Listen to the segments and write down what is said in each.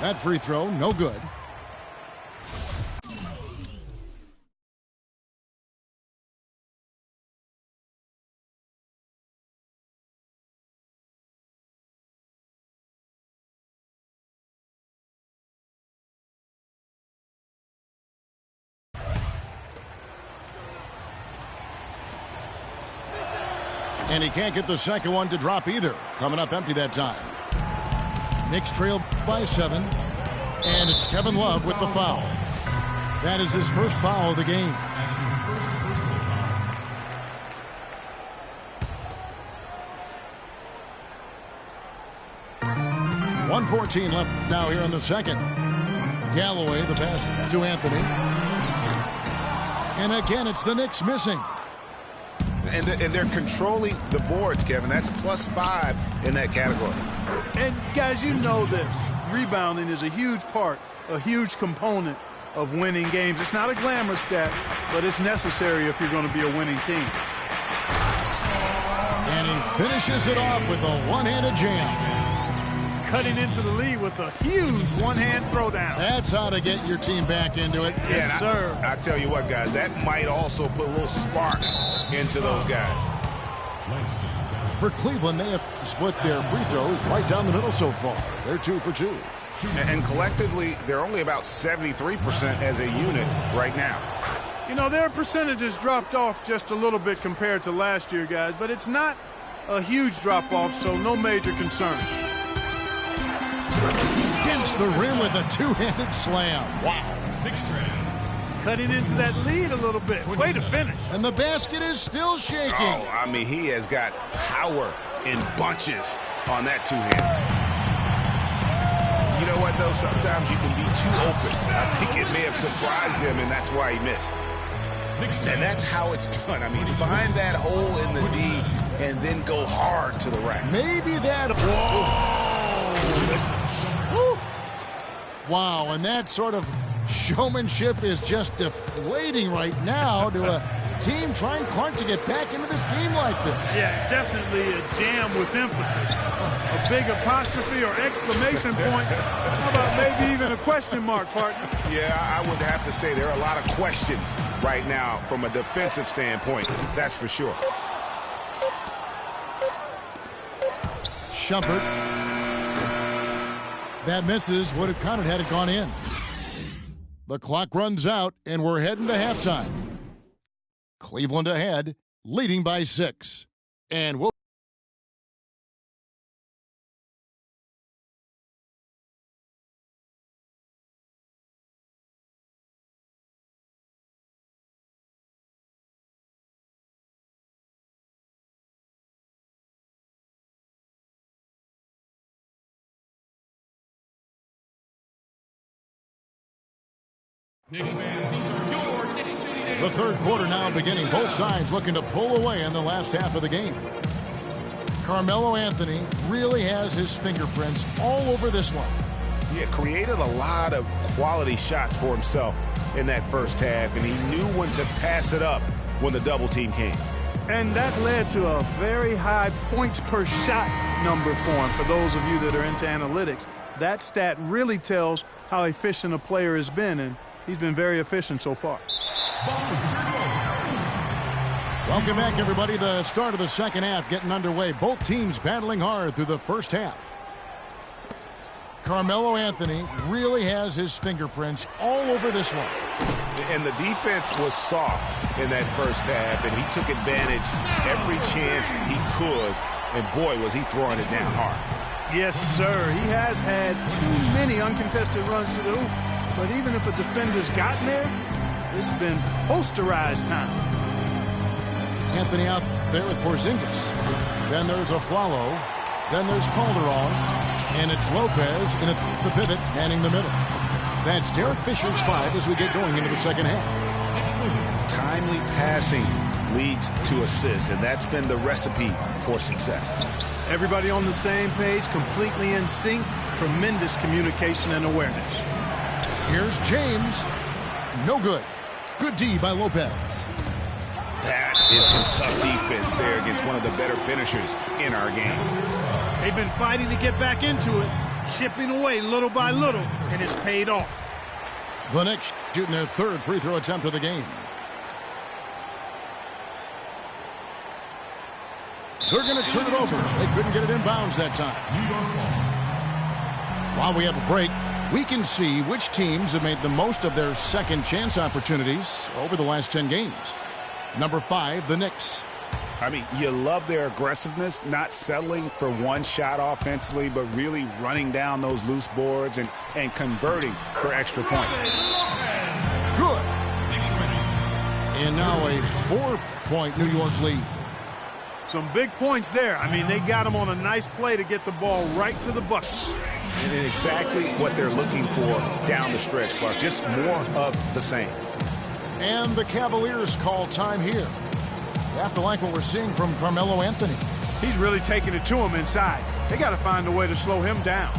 That free throw, no good. And he can't get the second one to drop either. Coming up empty that time. Knicks trail by 7. And it's Kevin Love with the foul. That is his first foul of the game. 1:14 left now here in the second. Galloway, the pass to Anthony. And again, it's the Knicks missing. And they're controlling the boards, Kevin. That's +5 in that category. And, guys, you know this. Rebounding is a huge part, a huge component of winning games. It's not a glamorous stat, but it's necessary if you're going to be a winning team. And he finishes it off with a one-handed jam. Cutting into the lead with a huge one-hand throwdown. That's how to get your team back into it. Yes, sir. I tell you what, guys, that might also put a little spark into those guys. For Cleveland, they have split their free throws right down the middle so far. They're 2 for 2. And collectively, they're only about 73% as a unit right now. You know, their percentages dropped off just a little bit compared to last year, guys, but it's not a huge drop-off, so no major concern. Dents the rim with a two-handed slam. Wow. Cutting into that lead a little bit. Way to finish. And the basket is still shaking. Oh, I mean, he has got power in bunches on that two-hand. You know what, though? Sometimes you can be too open. I think it may have surprised him, and that's why he missed. And that's how it's done. I mean, find that hole in the D and then go hard to the rack. Maybe that... Whoa! Wow, and that sort of showmanship is just deflating right now to a team trying Clark to get back into this game like this. Yeah, definitely a jam with emphasis. A big apostrophe or exclamation point. How about maybe even a question mark, partner? Yeah, I would have to say there are a lot of questions right now from a defensive standpoint. That's for sure. Shumpert. That misses. Would have counted had it gone in. The clock runs out, and we're heading to halftime. Cleveland ahead, leading by 6. And we'll... The third quarter now beginning. Both sides looking to pull away in the last half of the game. Carmelo Anthony really has his fingerprints all over this one. He created a lot of quality shots for himself in that first half, and he knew when to pass it up when the double team came. And that led to a very high points per shot number for him. For those of you that are into analytics, that stat really tells how efficient a player has been, and he's been very efficient so far. Welcome back, everybody. The start of the second half getting underway. Both teams battling hard through the first half. Carmelo Anthony really has his fingerprints all over this one. And the defense was soft in that first half, and he took advantage every chance he could. And boy, was he throwing it down hard. Yes, sir. He has had too many uncontested runs to the hoop. But even if a defender's gotten there, it's been posterized time. Anthony out there with Porzingis. Then there's Aflalo. Then there's Calderon. And it's Lopez in the pivot, manning the middle. That's Derek Fisher's 5 as we get going into the second half. Timely passing leads to assists, and that's been the recipe for success. Everybody on the same page, completely in sync. Tremendous communication and awareness. Here's James. No good. Good D by Lopez. That is some tough defense there against one of the better finishers in our game. They've been fighting to get back into it. chipping away little by little, and it's paid off. The Knicks shooting their third free throw attempt of the game. They're going to turn it over. They couldn't get it in bounds that time. While we have a break, we can see which teams have made the most of their second chance opportunities over the last 10 games. Number 5, the Knicks. I mean, you love their aggressiveness, not settling for one shot offensively, but really running down those loose boards and converting for extra points. Good. And now a 4-point New York lead. Some big points there. I mean, they got him on a nice play to get the ball right to the bucket. And exactly what they're looking for down the stretch, Clark. Just more of the same. And the Cavaliers call time here. You have to like what we're seeing from Carmelo Anthony. He's really taking it to him inside. They got to find a way to slow him down.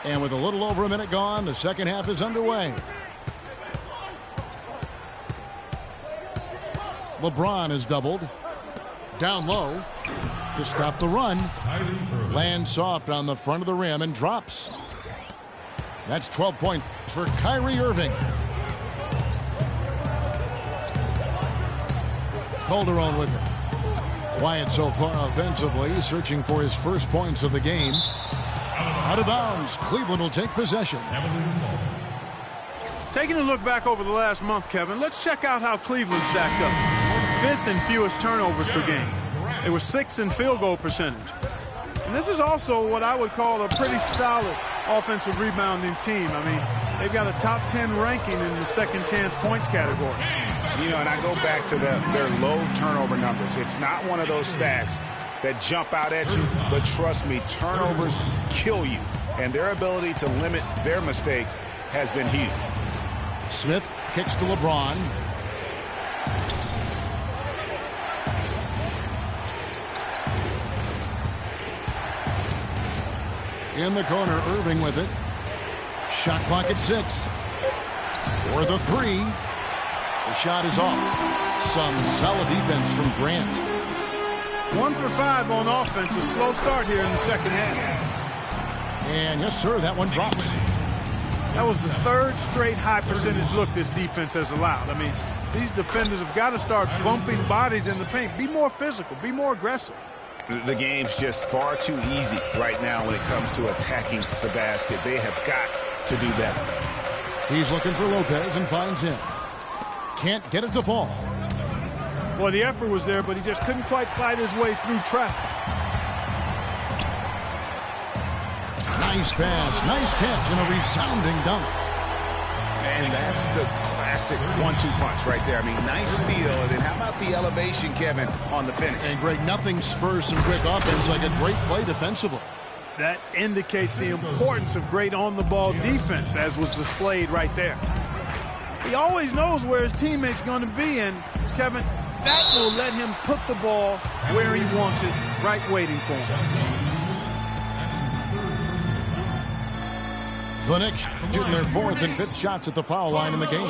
And with a little over a minute gone, the second half is underway. LeBron is doubled. Down low to stop the run. Lands soft on the front of the rim and drops. That's 12 points for Kyrie Irving. Calderon with it. Quiet so far offensively, searching for his first points of the game. Out of bounds. Cleveland will take possession. Taking a look back over the last month, Kevin, let's check out how Cleveland stacked up. 5th in fewest turnovers per game. They were 6th in field goal percentage. And this is also what I would call a pretty solid offensive rebounding team. I mean, they've got a top 10 ranking in the second chance points category. You know, and I go back to their low turnover numbers. It's not one of those stats that jump out at you, but trust me, turnovers kill you. And their ability to limit their mistakes has been huge. Smith kicks to LeBron. In the corner, Irving with it. Shot clock at 6. For the 3. The shot is off. Some solid defense from Grant. 1 for 5 on offense. A slow start here in the second half. And yes, sir, that one drops. That was the 3rd straight high percentage look this defense has allowed. I mean, these defenders have got to start bumping bodies in the paint. Be more physical. Be more aggressive. The game's just far too easy right now when it comes to attacking the basket. They have got to do better. He's looking for Lopez and finds him. Can't get it to fall. Well, the effort was there, but he just couldn't quite fight his way through traffic. Nice pass, nice catch, and a resounding dunk. And that's the classic 1-2 punch right there. I mean, nice steal. And then how about the elevation, Kevin, on the finish? And, Greg, nothing spurs some quick offense like a great play defensively. That indicates the importance of great on-the-ball defense, as was displayed right there. He always knows where his teammate's going to be, and, Kevin, that will let him put the ball where he wants it, right waiting for him. The Knicks shooting their 4th and 5th shots at the foul line in the game.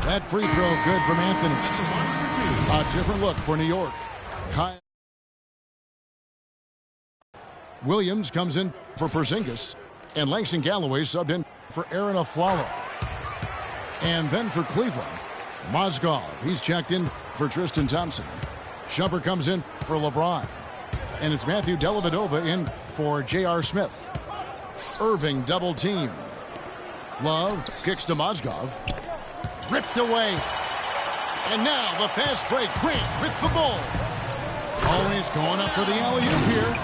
That free throw good from Anthony. A different look for New York. Williams comes in for Porzingis, and Langston Galloway subbed in for Aaron Aflalo. And then for Cleveland, Mozgov, he's checked in for Tristan Thompson. Shumpert comes in for LeBron. And it's Matthew Dellavedova in for J.R. Smith. Irving double team. Love kicks to Mozgov. Ripped away. And now the fast break. Grant with the ball. Always going up for the alley-oop here.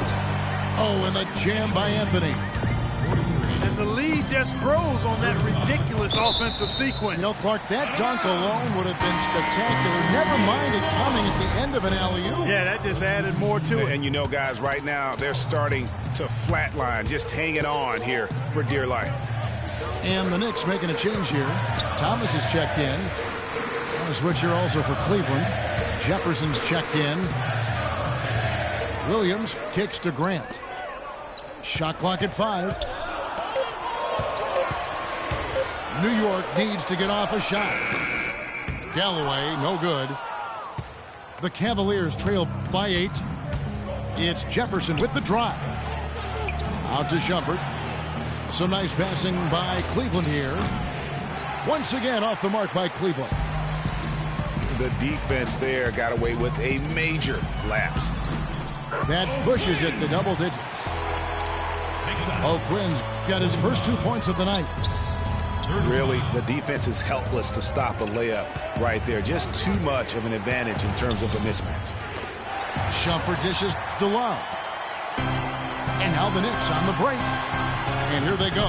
Oh, and the jam by Anthony. And the lead just grows on that ridiculous offensive sequence. You know, Clark, that dunk alone would have been spectacular. Never mind it coming at the end of an alley-oop. Yeah, that just added more to it. And you know, guys, right now they're starting to flatline, just hanging on here for dear life. And the Knicks making a change here. Thomas is checked in. And a switch here also for Cleveland. Jefferson's checked in. Williams kicks to Grant. Shot clock at 5. New York needs to get off a shot. Galloway, no good. The Cavaliers trail by 8. It's Jefferson with the drive. Out to Shumpert. Some nice passing by Cleveland here. Once again off the mark by Cleveland. The defense there got away with a major lapse. That pushes it to double digits. O'Quinn's got his first 2 points of the night. Really, the defense is helpless to stop a layup right there. Just too much of an advantage in terms of the mismatch. Shumpert dishes to Love. And now the Knicks on the break. And here they go.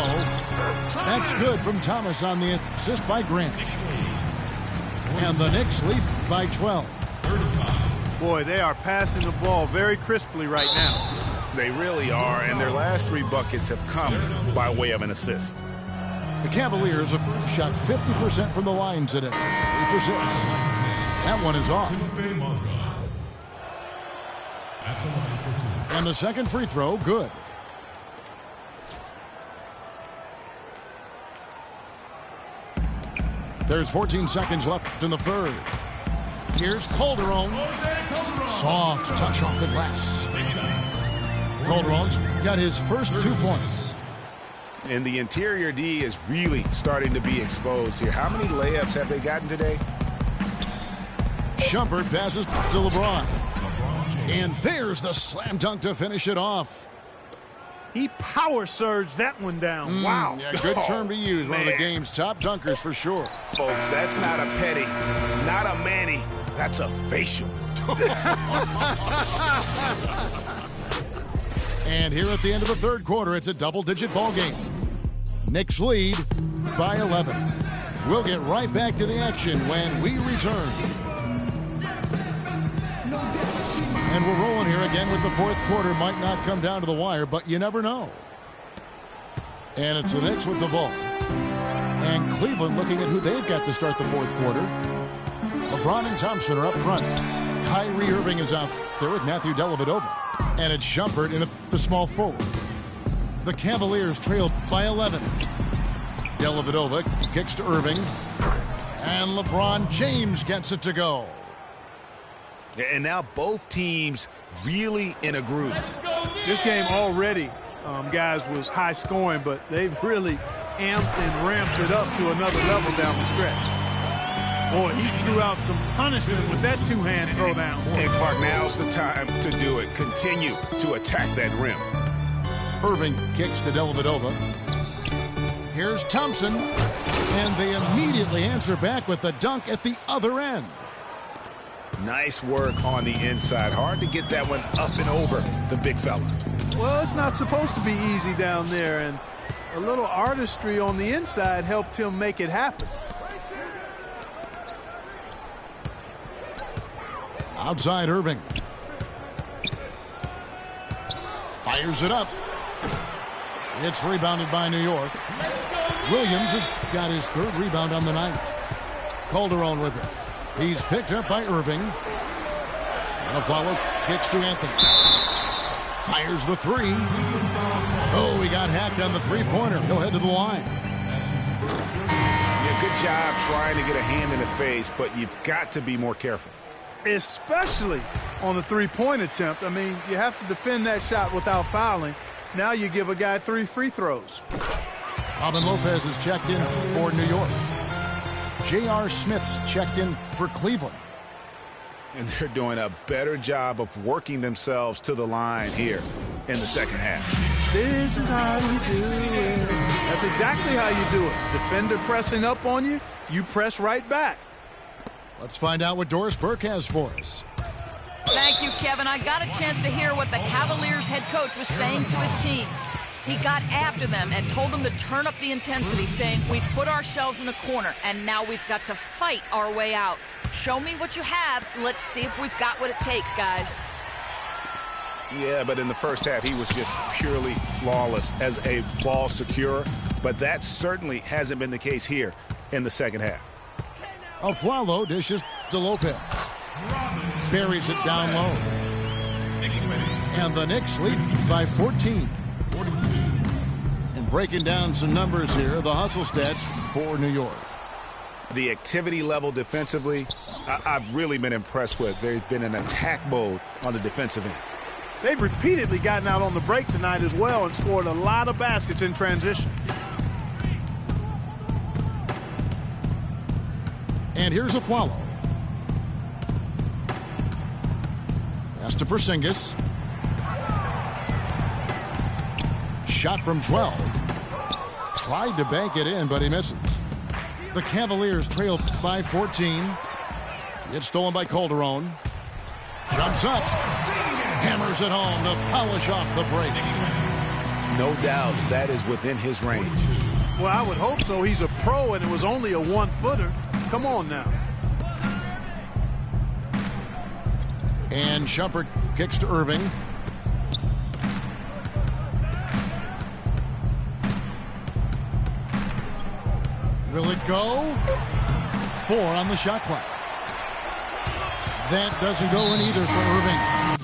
That's good from Thomas on the assist by Grant. And the Knicks lead by 12. Boy, they are passing the ball very crisply right now. They really are, and their last 3 buckets have come by way of an assist. The Cavaliers have shot 50% from the line today. 3 for 6. That one is off. And the second free throw, good. There's 14 seconds left in the third. Here's Calderon. Soft touch off the glass. Calderon's got his first 2 points. And the interior D is really starting to be exposed here. How many layups have they gotten today? Shumpert passes to LeBron. And there's the slam dunk to finish it off. He power surged that one down. Wow. Yeah, good term to use. One of the game's top dunkers for sure. Folks, that's not a petty, not a Manny. That's a facial. And here at the end of the third quarter, it's a double-digit ball game. Knicks lead by 11. We'll get right back to the action when we return. And we're rolling here again with the fourth quarter. Might not come down to the wire, but you never know. And it's the Knicks with the ball. And Cleveland looking at who they've got to start the fourth quarter. LeBron and Thompson are up front. Kyrie Irving is out there with Matthew Dellavedova. And it's Shumpert in the small forward. The Cavaliers trail by 11. Dellavedova kicks to Irving. And LeBron James gets it to go. And now both teams really in a groove. This game already, guys, was high scoring, but they've really amped and ramped it up to another level down the stretch. Boy, he threw out some punishment with that two-hand throwdown. And Clark, now's the time to do it. Continue to attack that rim. Irving kicks to Dellavedova. Here's Thompson. And they immediately answer back with the dunk at the other end. Nice work on the inside. Hard to get that one up and over the big fella. Well, it's not supposed to be easy down there, and a little artistry on the inside helped him make it happen. Outside Irving. Fires it up. It's rebounded by New York. Williams has got his third rebound on the night. Calderon with it. He's picked up by Irving. And a follow kicks to Anthony. Fires the three. Oh, he got hacked on the three-pointer. He'll head to the line. Yeah, good job trying to get a hand in the face, but you've got to be more careful. Especially on the three-point attempt. I mean, you have to defend that shot without fouling. Now you give a guy 3 free throws. Robin Lopez is checked in for New York. J.R. Smith's checked in for Cleveland. And they're doing a better job of working themselves to the line here in the second half. This is how you do it. That's exactly how you do it. Defender pressing up on you, you press right back. Let's find out what Doris Burke has for us. Thank you, Kevin. I got a chance to hear what the Cavaliers head coach was saying to his team. He got after them and told them to turn up the intensity, saying, we put ourselves in a corner, and now we've got to fight our way out. Show me what you have. Let's see if we've got what it takes, guys. Yeah, but in the first half, he was just purely flawless as a ball securer. But that certainly hasn't been the case here in the second half. Aflalo dishes to Lopez. Buries it down low. And the Knicks lead by 14. And breaking down some numbers here, the hustle stats for New York. The activity level defensively, I've really been impressed with. There's been an attack mode on the defensive end. They've repeatedly gotten out on the break tonight as well and scored a lot of baskets in transition. And here's a Flalo. Pass to Porzingis. Shot from 12. Tried to bank it in, but he misses. The Cavaliers trail by 14. It's stolen by Calderon. Jumps up. Hammers it home to polish off the break. No doubt that is within his range. Well, I would hope so. He's a pro, and it was only a one-footer. Come on now. And Shumpert kicks to Irving. Will it go? 4 on the shot clock. That doesn't go in either for Irving.